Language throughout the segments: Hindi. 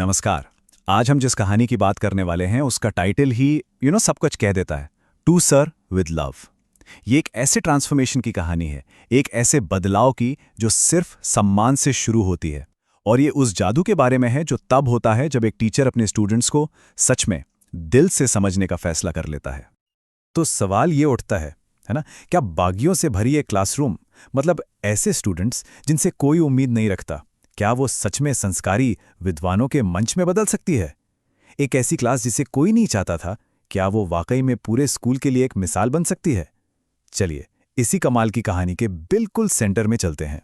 नमस्कार। आज हम जिस कहानी की बात करने वाले हैं उसका टाइटल ही सब कुछ कह देता है। To Sir with Love. ये एक ऐसे ट्रांसफॉर्मेशन की कहानी है, एक ऐसे बदलाव की जो सिर्फ सम्मान से शुरू होती है। और ये उस जादू के बारे में है जो तब होता है जब एक टीचर अपने स्टूडेंट्स को सच में दिल से समझने का फैसला कर लेता है। तो सवाल ये उठता है ना, क्या बागियों से भरी एक क्लासरूम, मतलब ऐसे स्टूडेंट्स जिनसे कोई उम्मीद नहीं रखता, क्या वो सच में संस्कारी विद्वानों के मंच में बदल सकती है? एक ऐसी क्लास जिसे कोई नहीं चाहता था, क्या वो वाकई में पूरे स्कूल के लिए एक मिसाल बन सकती है? चलिए इसी कमाल की कहानी के बिल्कुल सेंटर में चलते हैं।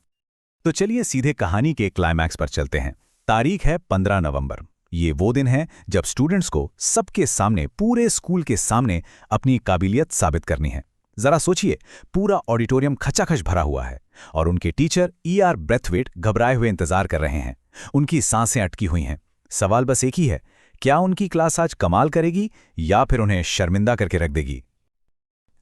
तो चलिए सीधे कहानी के क्लाइमैक्स पर चलते हैं। तारीख है 15 नवंबर। ये वो दिन है जब स्टूडेंट्स को सबके सामने, पूरे स्कूल के सामने अपनी काबिलियत साबित करनी है। जरा सोचिए, पूरा ऑडिटोरियम खचाखच भरा हुआ है और उनके टीचर ईआर ब्रेथवेट घबराए हुए इंतजार कर रहे हैं। उनकी सांसें अटकी हुई हैं। सवाल बस एक ही है, क्या उनकी क्लास आज कमाल करेगी या फिर उन्हें शर्मिंदा करके रख देगी?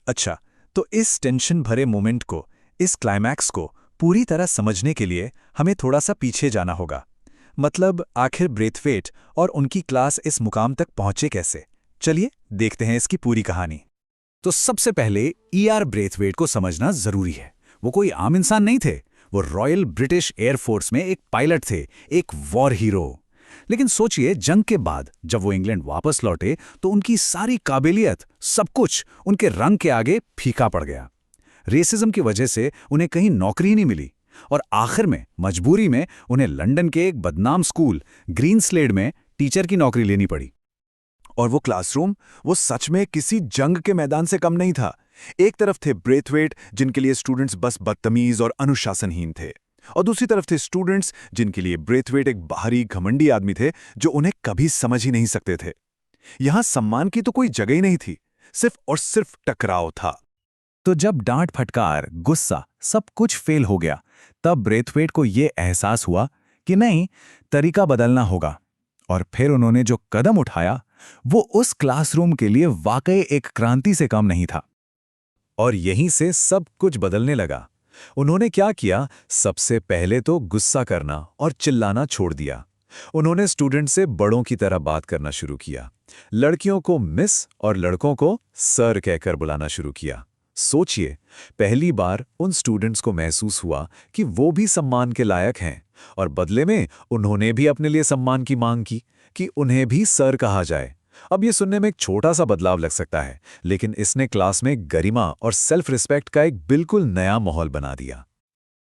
अच्छा, तो इस टेंशन भरे मोमेंट को, इस क्लाइमैक्स को पूरी तरह समझने के लिए हमें थोड़ा सा पीछे जाना होगा। मतलब आखिर ब्रेथवेट और उनकी क्लास इस मुकाम तक पहुंचे कैसे? चलिए देखते हैं इसकी पूरी कहानी। तो सबसे पहले ईआर ब्रेथवेट को समझना जरूरी है। वो कोई आम इंसान नहीं थे। वो रॉयल ब्रिटिश एयरफोर्स में एक पायलट थे, एक वॉर हीरो। लेकिन सोचिए, जंग के बाद जब वो इंग्लैंड वापस लौटे तो उनकी सारी काबिलियत, सब कुछ उनके रंग के आगे फीका पड़ गया। रेसिज्म की वजह से उन्हें कहीं नौकरी ही नहीं मिली और आखिर में मजबूरी में उन्हें लंदन के एक बदनाम स्कूल ग्रीनस्लेड में टीचर की नौकरी लेनी पड़ी। और वो क्लासरूम, वो सच में किसी जंग के मैदान से कम नहीं था। एक तरफ थे ब्रेथवेट, जिनके लिए स्टूडेंट्स बस बदतमीज और अनुशासनहीन थे, और दूसरी तरफ थे स्टूडेंट्स जिनके लिए ब्रेथवेट एक बाहरी घमंडी आदमी थे जो उन्हें कभी समझ ही नहीं सकते थे। यहां सम्मान की तो कोई जगह ही नहीं थी, सिर्फ और सिर्फ टकराव था। तो जब डांट फटकार, गुस्सा, सब कुछ फेल हो गया, तब ब्रेथवेट को यह एहसास हुआ कि नहीं, तरीका बदलना होगा। और फिर उन्होंने जो कदम उठाया वो उस क्लासरूम के लिए वाकई एक क्रांति से कम नहीं था। और यहीं से सब कुछ बदलने लगा। उन्होंने क्या किया? सबसे पहले तो गुस्सा करना और चिल्लाना छोड़ दिया। उन्होंने स्टूडेंट से बड़ों की तरह बात करना शुरू किया। लड़कियों को मिस और लड़कों को सर कहकर बुलाना शुरू किया। सोचिए, पहली बार उन स्टूडेंट्स को महसूस हुआ कि वो भी सम्मान के लायक हैं, और बदले में उन्होंने भी अपने लिए सम्मान की मांग की कि उन्हें भी सर कहा जाए। अब ये सुनने में एक छोटा सा बदलाव लग सकता है, लेकिन इसने क्लास में गरिमा और सेल्फ रिस्पेक्ट का एक बिल्कुल नया माहौल बना दिया।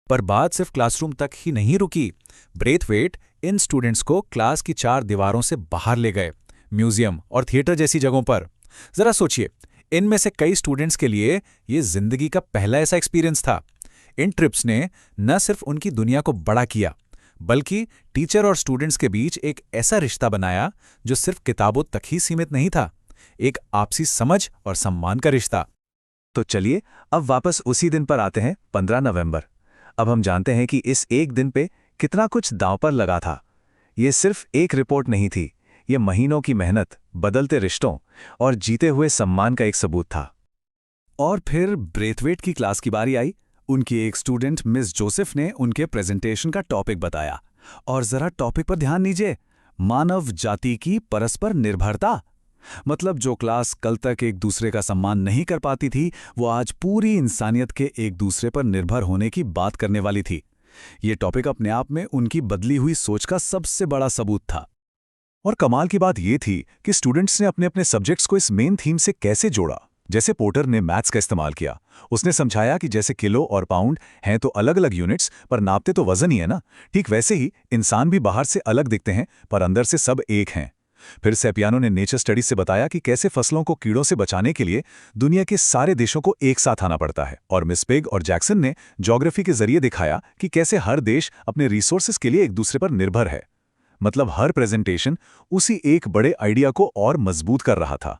पर बात सिर्फ क्लासरूम तक ही नहीं रुकी। ब्रेथवेट इन स्टूडेंट्स को क्लास की 4 दीवारों से बाहर ले गए, म्यूजियम और थिएटर जैसी जगहों पर। जरा सोचिए, इनमें से कई स्टूडेंट्स के लिए ये जिंदगी का पहला ऐसा एक्सपीरियंस था। इन ट्रिप्स ने न सिर्फ उनकी दुनिया को बड़ा किया, बल्कि टीचर और स्टूडेंट्स के बीच एक ऐसा रिश्ता बनाया जो सिर्फ किताबों तक ही सीमित नहीं था, एक आपसी समझ और सम्मान का रिश्ता। तो चलिए अब वापस उसी दिन पर आते हैं, 15 नवंबर। अब हम जानते हैं कि इस एक दिन पे कितना कुछ दांव पर लगा था। ये सिर्फ एक रिपोर्ट नहीं थी, ये महीनों की मेहनत, बदलते रिश्तों और जीते हुए सम्मान का एक सबूत था। और फिर ब्रेथवेट की क्लास की बारी आई। उनकी एक स्टूडेंट मिस जोसेफ ने उनके प्रेजेंटेशन का टॉपिक बताया। और जरा टॉपिक पर ध्यान दीजिए, मानव जाति की परस्पर निर्भरता। मतलब जो क्लास कल तक एक दूसरे का सम्मान नहीं कर पाती थी, वो आज पूरी इंसानियत के एक दूसरे पर निर्भर होने की बात करने वाली थी। ये टॉपिक अपने आप में उनकी बदली हुई सोच का सबसे बड़ा सबूत था। और कमाल की बात यह थी कि स्टूडेंट्स ने अपने अपने सब्जेक्ट्स को इस मेन थीम से कैसे जोड़ा। जैसे पोर्टर ने मैथ्स का इस्तेमाल किया, उसने समझाया कि जैसे किलो और पाउंड हैं तो अलग अलग यूनिट्स, पर नापते तो वजन ही है ना, ठीक वैसे ही इंसान भी बाहर से अलग दिखते हैं पर अंदर से सब एक हैं। फिर सेपियानो ने नेचर स्टडीज से बताया कि कैसे फसलों को कीड़ों से बचाने के लिए दुनिया के सारे देशों को एक साथ आना पड़ता है। और मिस पिग और जैक्सन ने ज्योग्राफी के जरिए दिखाया कि कैसे हर देश अपने रिसोर्सेज के लिए एक दूसरे पर निर्भर है। मतलब हर प्रेजेंटेशन उसी एक बड़े आइडिया को और मजबूत कर रहा था।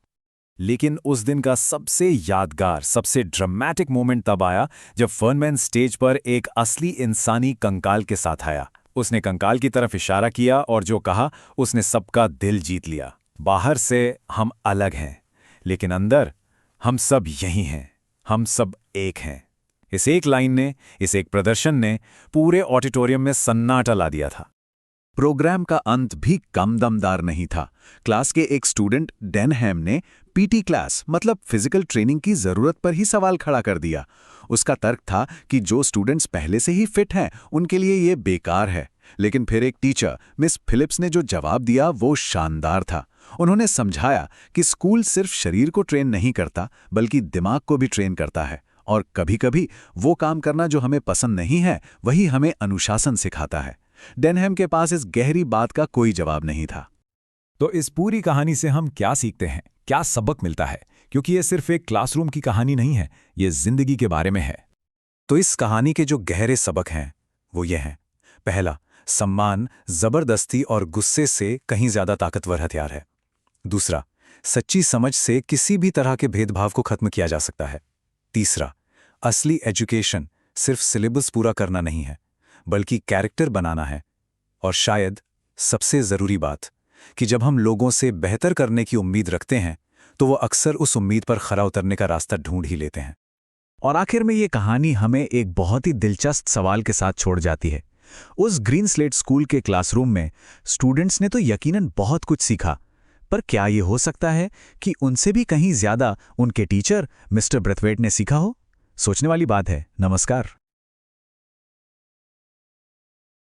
लेकिन उस दिन का सबसे यादगार, सबसे ड्रामेटिक मोमेंट तब आया जब फर्नमैन स्टेज पर एक असली इंसानी कंकाल के साथ आया। उसने कंकाल की तरफ इशारा किया और जो कहा, उसने सबका दिल जीत लिया। बाहर से हम अलग हैं, लेकिन अंदर हम सब यही हैं, हम सब एक हैं। इस एक लाइन ने, इस एक प्रदर्शन ने पूरे ऑडिटोरियम में सन्नाटा ला दिया था। प्रोग्राम का अंत भी कम दमदार नहीं था। क्लास के एक स्टूडेंट डेनहैम ने पीटी क्लास मतलब फिजिकल ट्रेनिंग की जरूरत पर ही सवाल खड़ा कर दिया। उसका तर्क था कि जो स्टूडेंट्स पहले से ही फिट हैं उनके लिए ये बेकार है। लेकिन फिर एक टीचर मिस फिलिप्स ने जो जवाब दिया वो शानदार था। उन्होंने समझाया कि स्कूल सिर्फ शरीर को ट्रेन नहीं करता बल्कि दिमाग को भी ट्रेन करता है, और कभी-कभी वो काम करना जो हमें पसंद नहीं है वही हमें अनुशासन सिखाता है। डेनहैम के पास इस गहरी बात का कोई जवाब नहीं था। तो इस पूरी कहानी से हम क्या सीखते हैं, क्या सबक मिलता है? क्योंकि ये सिर्फ एक क्लासरूम की कहानी नहीं है, ये जिंदगी के बारे में है। तो इस कहानी के जो गहरे सबक हैं वो ये हैं। पहला, सम्मान जबरदस्ती और गुस्से से कहीं ज्यादा ताकतवर हथियार है। दूसरा, सच्ची समझ से किसी भी तरह के भेदभाव को खत्म किया जा सकता है। तीसरा, असली एजुकेशन सिर्फ सिलेबस पूरा करना नहीं है बल्कि कैरेक्टर बनाना है। और शायद सबसे जरूरी बात कि जब हम लोगों से बेहतर करने की उम्मीद रखते हैं तो वो अक्सर उस उम्मीद पर खरा उतरने का रास्ता ढूंढ ही लेते हैं। और आखिर में ये कहानी हमें एक बहुत ही दिलचस्प सवाल के साथ छोड़ जाती है। उस ग्रीन स्लेट स्कूल के क्लासरूम में स्टूडेंट्स ने तो यकीनन बहुत कुछ सीखा, पर क्या ये हो सकता है कि उनसे भी कहीं ज्यादा उनके टीचर मिस्टर ब्रेथवेट ने सीखा हो? सोचने वाली बात है। नमस्कार।